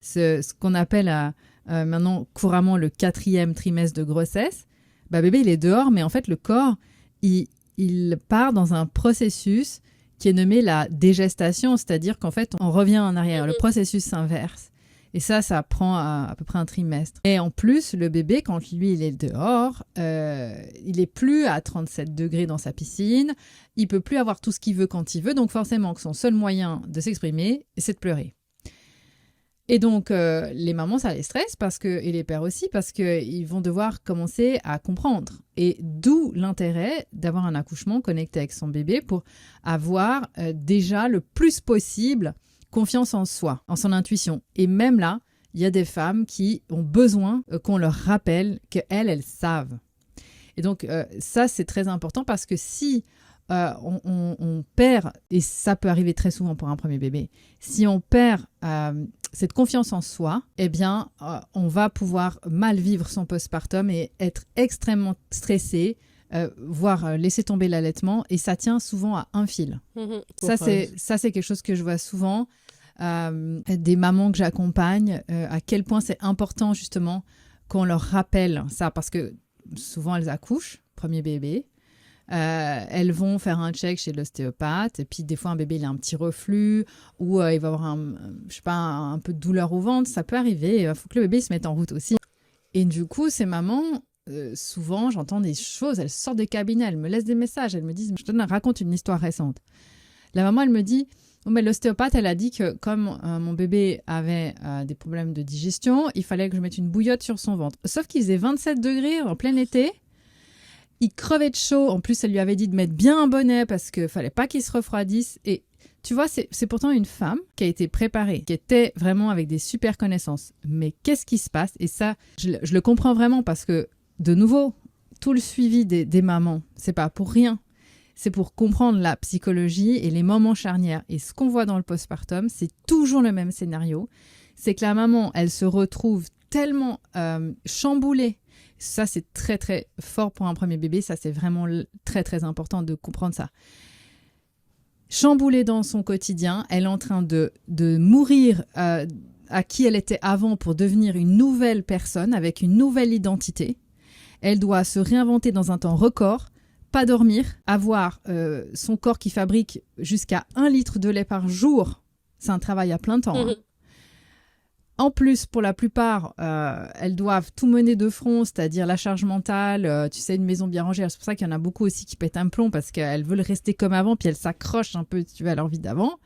ce qu'on appelle maintenant couramment le 4e trimestre de grossesse, bébé il est dehors, mais en fait le corps, il part dans un processus qui est nommé la dégestation, c'est-à-dire qu'en fait on revient en arrière, le processus s'inverse. Et ça prend à peu près un trimestre. Et en plus, le bébé, quand lui, il est dehors, il n'est plus à 37 degrés dans sa piscine, il ne peut plus avoir tout ce qu'il veut quand il veut, donc forcément que son seul moyen de s'exprimer, c'est de pleurer. Et donc, les mamans, ça les stresse, et les pères aussi, parce qu'ils vont devoir commencer à comprendre. Et d'où l'intérêt d'avoir un accouchement connecté avec son bébé pour avoir déjà le plus possible confiance en soi, en son intuition. Et même là, il y a des femmes qui ont besoin qu'on leur rappelle qu'elles savent. Et donc, ça, c'est très important parce que si on perd, et ça peut arriver très souvent pour un premier bébé, si on perd cette confiance en soi, eh bien, on va pouvoir mal vivre son postpartum et être extrêmement stressé, voire laisser tomber l'allaitement, et ça tient souvent à un fil. Ça, c'est quelque chose que je vois souvent, des mamans que j'accompagne, à quel point c'est important justement qu'on leur rappelle ça, parce que souvent elles accouchent, premier bébé, elles vont faire un check chez l'ostéopathe, et puis des fois un bébé il a un petit reflux, ou il va avoir un peu de douleur au ventre, ça peut arriver, il faut que le bébé se mette en route aussi. Et du coup, ces mamans, souvent, j'entends des choses, elles sortent des cabinets, elles me laissent des messages, elles me disent, raconte une histoire récente. La maman, elle me dit, mais l'ostéopathe, elle a dit que comme mon bébé avait des problèmes de digestion, il fallait que je mette une bouillotte sur son ventre. Sauf qu'il faisait 27 degrés en plein été, il crevait de chaud, en plus elle lui avait dit de mettre bien un bonnet parce qu'il fallait pas qu'il se refroidisse. Et tu vois, c'est pourtant une femme qui a été préparée, qui était vraiment avec des super connaissances. Mais qu'est-ce qui se passe? Et ça, je le comprends vraiment parce que, de nouveau, tout le suivi des mamans, c'est pas pour rien. C'est pour comprendre la psychologie et les moments charnières. Et ce qu'on voit dans le postpartum, c'est toujours le même scénario. C'est que la maman, elle se retrouve tellement chamboulée. Ça, c'est très, très fort pour un premier bébé. Ça, c'est vraiment très, très important de comprendre ça. Chamboulée dans son quotidien, elle est en train de mourir à qui elle était avant pour devenir une nouvelle personne avec une nouvelle identité. Elle doit se réinventer dans un temps record, pas dormir, avoir son corps qui fabrique jusqu'à 1 litre de lait par jour. C'est un travail à plein temps. Hein. En plus, pour la plupart, elles doivent tout mener de front, c'est-à-dire la charge mentale, tu sais, une maison bien rangée. C'est pour ça qu'il y en a beaucoup aussi qui pètent un plomb parce qu'elles veulent rester comme avant, puis elles s'accrochent un peu, tu vois, à leur vie d'avant.